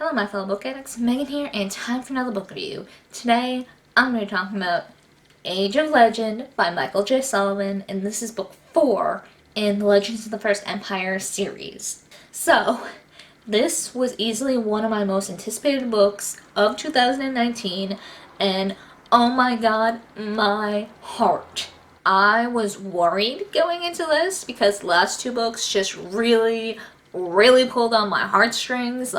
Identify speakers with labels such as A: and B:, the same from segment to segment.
A: Hello my fellow book addicts, Megan here, and time for another book review. Today, I'm going to be talking about Age of Legend by Michael J. Sullivan, and this is book 4 in the Legends of the First Empire series. So, this was easily one of my most anticipated books of 2019, and oh my god, my heart. I was worried going into this because the last two books just really pulled on my heartstrings,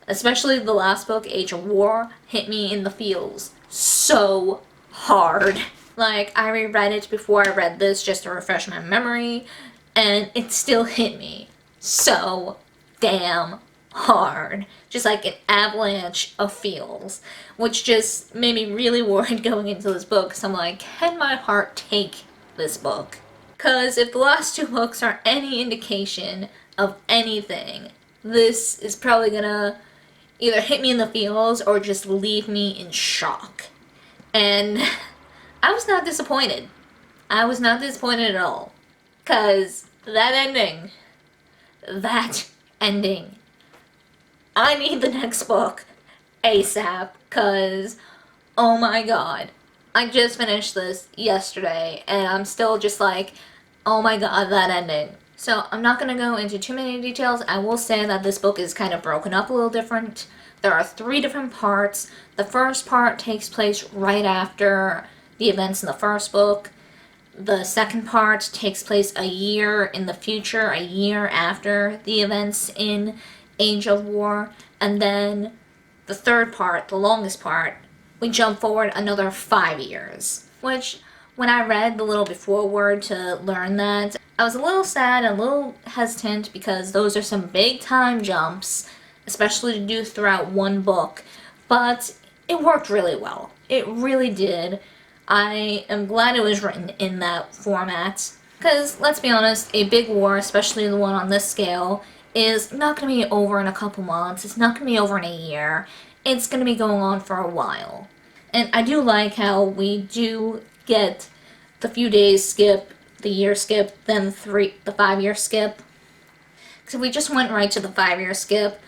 A: especially the last book, Age of War, hit me in the feels so hard. I reread it before I read this just to refresh my memory, and it still hit me so damn hard. Just like an avalanche of feels, which just made me really worried going into this book, because I'm like, can my heart take this book? Because if the last two books are any indication of anything, this is probably gonna either hit me in the feels or just leave me in shock. And I was not disappointed. I was not disappointed at all. Because that ending, I need the next book ASAP, because, oh my god, I just finished this yesterday, and I'm still just like, oh my god, that ending. So I'm not going to go into too many details. I will say that this book is kind of broken up a little different. There are 3 different parts. The first part takes place right after the events in the first book. The second part takes place a year in the future, a year after the events in Age of War. And then the third part, the longest part, we jump forward another 5 years. Which, when I read the little before word to learn that, I was a little sad and a little hesitant because those are some big time jumps, especially to do throughout one book. But it worked really well. It really did. I am glad it was written in that format. Because, let's be honest, a big war, especially the one on this scale, is not going to be over in a couple months. It's not going to be over in a year. It's going to be going on for a while. And I do like how we do get the few days skip, the year skip, then the 5-year skip. Because if we just went right to the 5-year skip,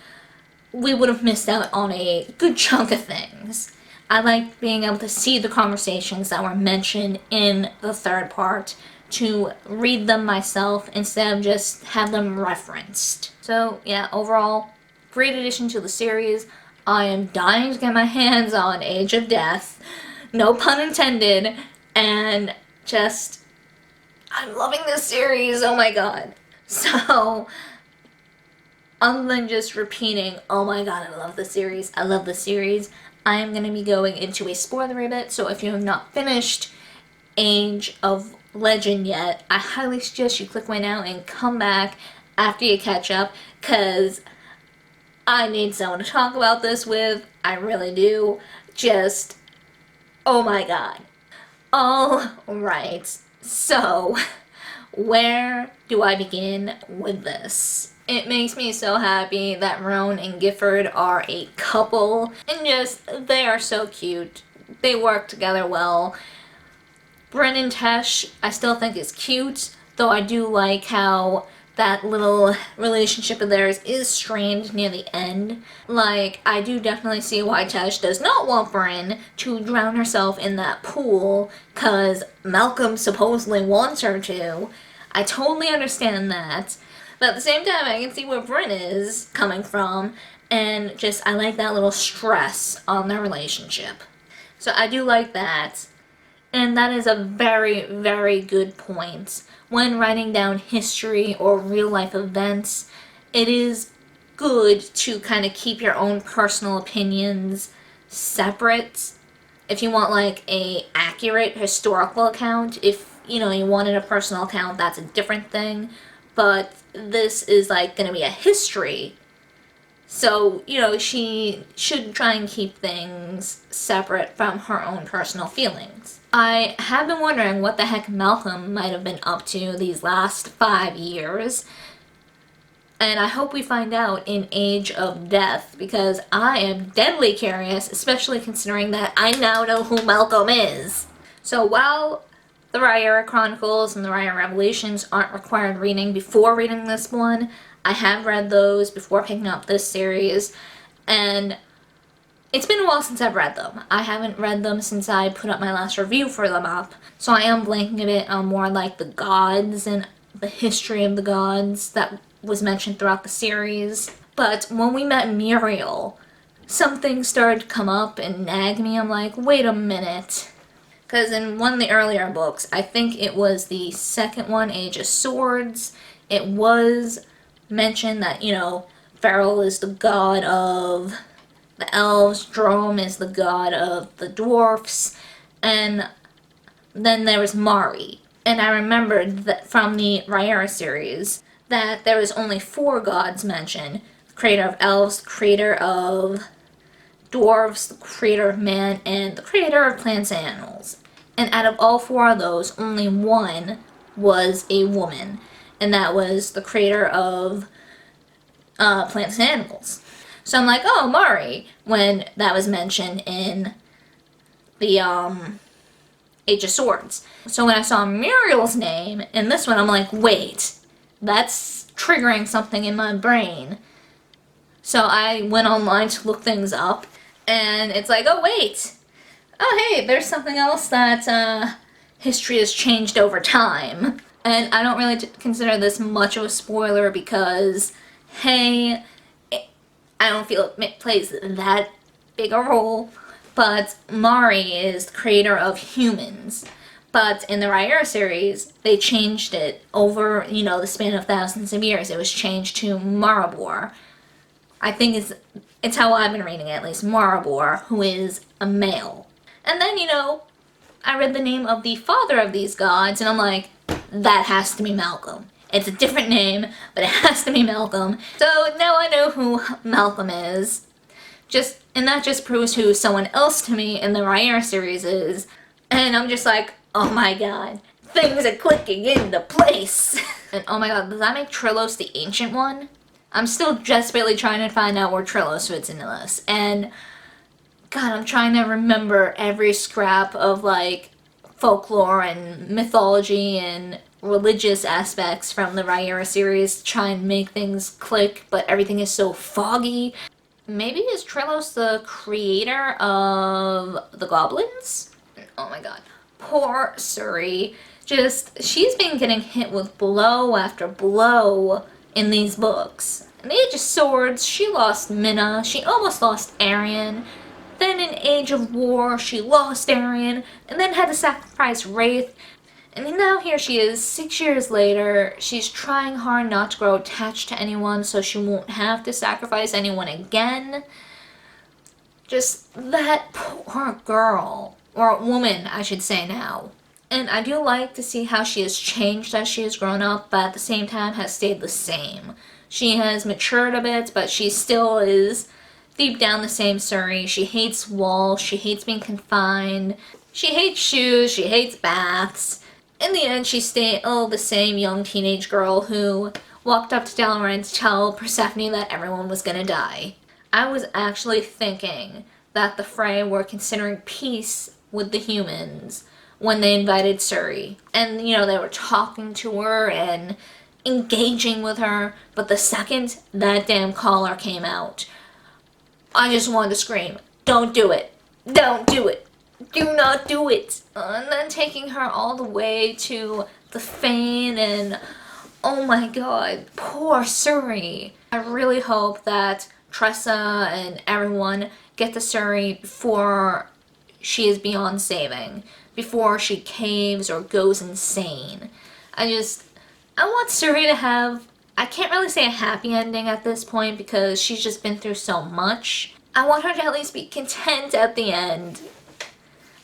A: we would have missed out on a good chunk of things. I like being able to see the conversations that were mentioned in the third part, to read them myself instead of just have them referenced. So yeah, overall, great addition to the series. I am dying to get my hands on Age of Death, no pun intended, and just, I'm loving this series, oh my god. So, other than just repeating, oh my god, I love the series, I am going to be going into a spoiler bit, so if you have not finished Age of Legend yet, I highly suggest you click right now and come back after you catch up, because I need someone to talk about this with. I really do. Just, oh my god. Alright, so, where do I begin with this? It makes me so happy that Roan and Gifford are a couple, and just, they are so cute. They work together well. Bryn and Tesh, I still think is cute, though I do like how that little relationship of theirs is strained near the end. I do definitely see why Tesh does not want Bryn to drown herself in that pool, cause Malcolm supposedly wants her to. I totally understand that. But at the same time, I can see where Bryn is coming from, and just, I like that little stress on their relationship. So I do like that. And that is a very, very good point. When writing down history or real life events, it is good to kind of keep your own personal opinions separate. If you want a accurate historical account, if you wanted a personal account, that's a different thing. But this is gonna be a history. So, she should try and keep things separate from her own personal feelings. I have been wondering what the heck Malcolm might have been up to these last 5 years. And I hope we find out in Age of Death, because I am deadly curious, especially considering that I now know who Malcolm is. So while the Rhaenyra Chronicles and the Rhaenyra Revelations aren't required reading before reading this one, I have read those before picking up this series, And it's been a while since I've read them. I haven't read them since I put up my last review for them up. So I am blanking a bit on more like the gods and the history of the gods that was mentioned throughout the series. But when we met Muriel, something started to come up and nag me. I'm like, wait a minute. Because in one of the earlier books, I think it was the second one, Age of Swords, it was mentioned that, Farrell is the god of the elves, Drom is the god of the dwarfs, and then there was Mari. And I remembered that from the Rhaenyra series that there was only 4 gods mentioned. The creator of elves, the creator of dwarves, the creator of man, and the creator of plants and animals. And out of all 4 of those, only one was a woman. And that was the creator of plants and animals. So I'm like, oh, Mari, when that was mentioned in the Age of Swords. So when I saw Muriel's name in this one, I'm like, wait, that's triggering something in my brain. So I went online to look things up, and it's like, oh, wait. Oh, hey, there's something else that history has changed over time. And I don't really consider this much of a spoiler because, hey, I don't feel it plays that big a role, but Mari is the creator of humans. But in the Rhaenyra series, they changed it over, the span of thousands of years. It was changed to Maribor. I think it's how I've been reading it, at least, Maribor, who is a male. And then, I read the name of the father of these gods, and I'm like, that has to be Malcolm. It's a different name, but it has to be Malcolm. So now I know who Malcolm is. And that just proves who someone else to me in the Rhaenyra series is. And I'm just like, oh my god, things are clicking into place. And oh my god, does that make Trillos the Ancient One? I'm still desperately trying to find out where Trillos fits into this. And god, I'm trying to remember every scrap of folklore and mythology and religious aspects from the Rhaenyra series to try and make things click, but everything is so foggy. Maybe is Trillos the creator of the goblins? Oh my god. Poor Suri. She's been getting hit with blow after blow in these books. In the Age of Swords, she lost Minna, she almost lost Arion. Then in Age of War, she lost Arion, and then had to sacrifice Wraith. And now here she is, 6 years later, she's trying hard not to grow attached to anyone so she won't have to sacrifice anyone again. Just that poor girl. Or woman, I should say now. And I do like to see how she has changed as she has grown up, but at the same time has stayed the same. She has matured a bit, but she still is deep down the same Suri. She hates walls, she hates being confined, she hates shoes, she hates baths. In the end, she stayed the same young teenage girl who walked up to Dalaran to tell Persephone that everyone was gonna die. I was actually thinking that the Frey were considering peace with the humans when they invited Suri. And, they were talking to her and engaging with her, but the second that damn collar came out, I just wanted to scream, don't do it, don't do it. Do not do it. And then taking her all the way to the Fane and oh my god, poor Suri. I really hope that Tressa and everyone get to Suri before she is beyond saving, before she caves or goes insane. I want Suri to have, I can't really say a happy ending at this point because she's just been through so much. I want her to at least be content at the end.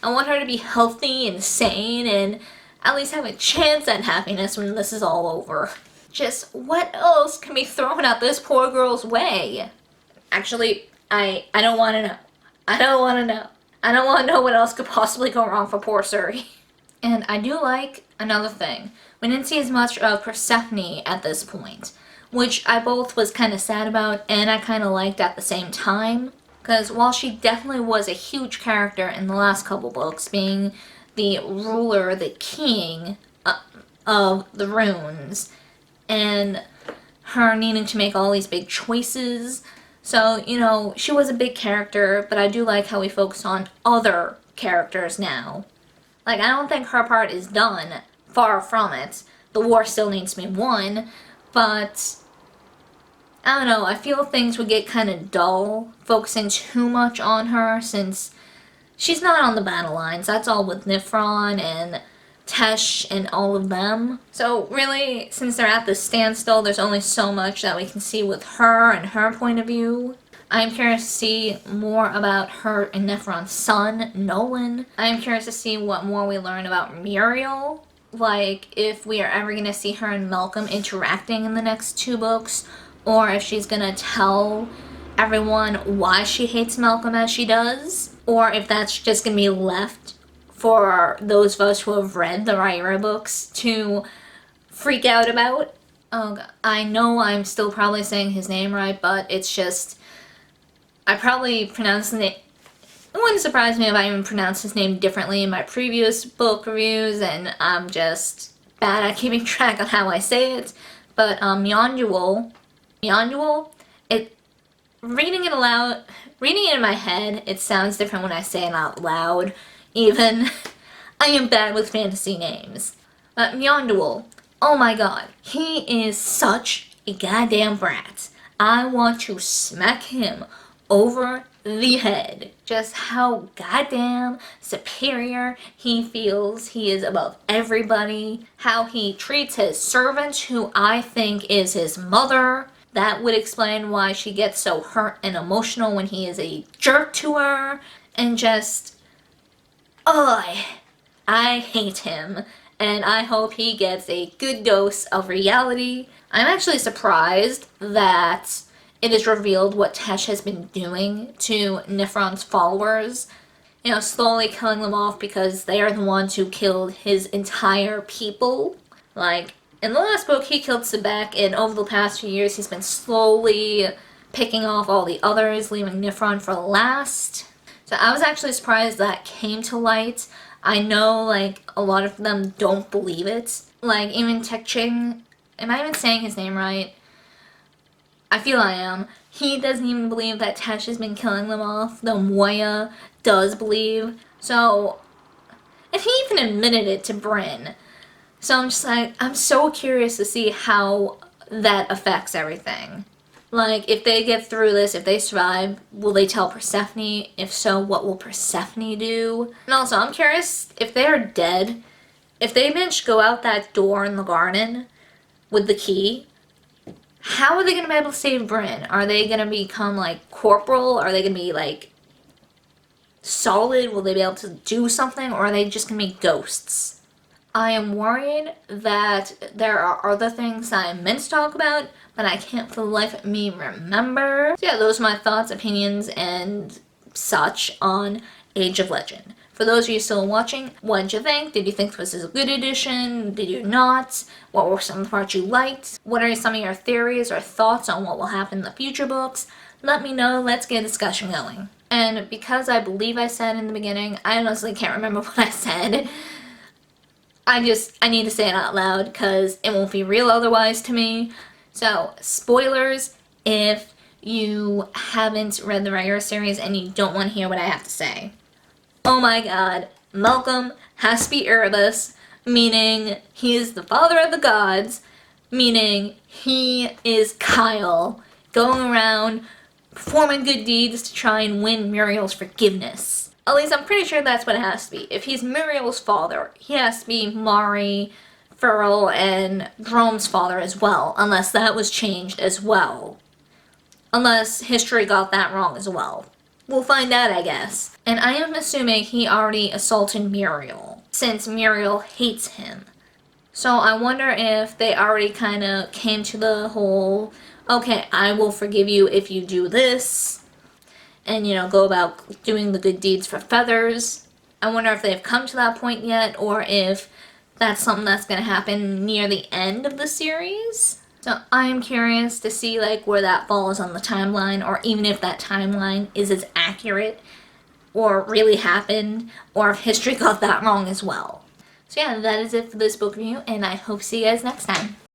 A: I want her to be healthy and sane and at least have a chance at happiness when this is all over. Just what else can be thrown at this poor girl's way? Actually, I don't want to know. I don't want to know. I don't want to know what else could possibly go wrong for poor Suri. And I do like another thing. We didn't see as much of Persephone at this point, which I both was kind of sad about and I kind of liked at the same time. Because while she definitely was a huge character in the last couple books, being the ruler, the king of the runes, and her needing to make all these big choices, So, she was a big character, but I do like how we focus on other characters now. Like, I don't think her part is done. Far from it. The war still needs to be won, but I don't know, I feel things would get kind of dull focusing too much on her since she's not on the battle lines. That's all with Nifron and Tesh and all of them. So really, since they're at the standstill, there's only so much that we can see with her and her point of view. I'm curious to see more about her and Nifron's son, Nolan. I'm curious to see what more we learn about Muriel. Like, if we are ever going to see her and Malcolm interacting in the next 2 books, or if she's going to tell everyone why she hates Malcolm as she does, or if that's just going to be left for those of us who have read the Rhaenyra books to freak out about. Oh, God. I know I'm still probably saying his name right, but it's just, I probably pronounced the name. It wouldn't surprise me if I even pronounced his name differently in my previous book reviews, and I'm just bad at keeping track on how I say it. But Mionduel, reading it in my head, it sounds different when I say it out loud. Even I am bad with fantasy names. But Mionduel, oh my god, he is such a goddamn brat. I want to smack him over the head. Just how goddamn superior he feels. He is above everybody. How he treats his servant, who I think is his mother. That would explain why she gets so hurt and emotional when he is a jerk to her. And just, I hate him. And I hope he gets a good dose of reality. I'm actually surprised that it is revealed what Tesh has been doing to Nifron's followers. Slowly killing them off because they are the ones who killed his entire people. Like, in the last book, he killed Sebek, and over the past few years, he's been slowly picking off all the others, leaving Nifron for last. So I was actually surprised that came to light. I know, like, a lot of them don't believe it. Like, even Tech Ching, am I even saying his name right? I feel I am. He doesn't even believe that Tesh has been killing them off, though Moya does believe. So, and he even admitted it to Bryn. So I'm just like, I'm so curious to see how that affects everything. Like, if they get through this, if they survive, will they tell Persephone? If so, what will Persephone do? And also, I'm curious, if they are dead, if they manage to go out that door in the garden with the key, how are they going to be able to save Bryn? Are they going to become, like, corporal? Are they going to be, like, solid? Will they be able to do something? Or are they just going to be ghosts? I am worried that there are other things that I meant to talk about, but I can't for the life of me remember. So yeah, those are my thoughts, opinions, and such on Age of Legend. For those of you still watching, what did you think? Did you think this is a good edition? Did you not? What were some of the parts you liked? What are some of your theories or thoughts on what will happen in the future books? Let me know. Let's get a discussion going. And because I believe I said in the beginning, I honestly can't remember what I said. I need to say it out loud because it won't be real otherwise to me. So, spoilers if you haven't read the Rhaenyra series and you don't want to hear what I have to say. Oh my god, Malcolm has to be Erebus, meaning he is the father of the gods, meaning he is Kyle, going around performing good deeds to try and win Muriel's forgiveness. At least I'm pretty sure that's what it has to be. If he's Muriel's father, he has to be Mari, Ferrell, and Drome's father as well, unless that was changed as well. Unless history got that wrong as well. We'll find out, I guess. And I am assuming he already assaulted Muriel, since Muriel hates him. So I wonder if they already kind of came to the whole, okay, I will forgive you if you do this, and, go about doing the good deeds for feathers. I wonder if they've come to that point yet, or if that's something that's going to happen near the end of the series. So I am curious to see, like, where that falls on the timeline, or even if that timeline is as accurate, or really happened, or if history got that wrong as well. So yeah, that is it for this book review, and I hope to see you guys next time.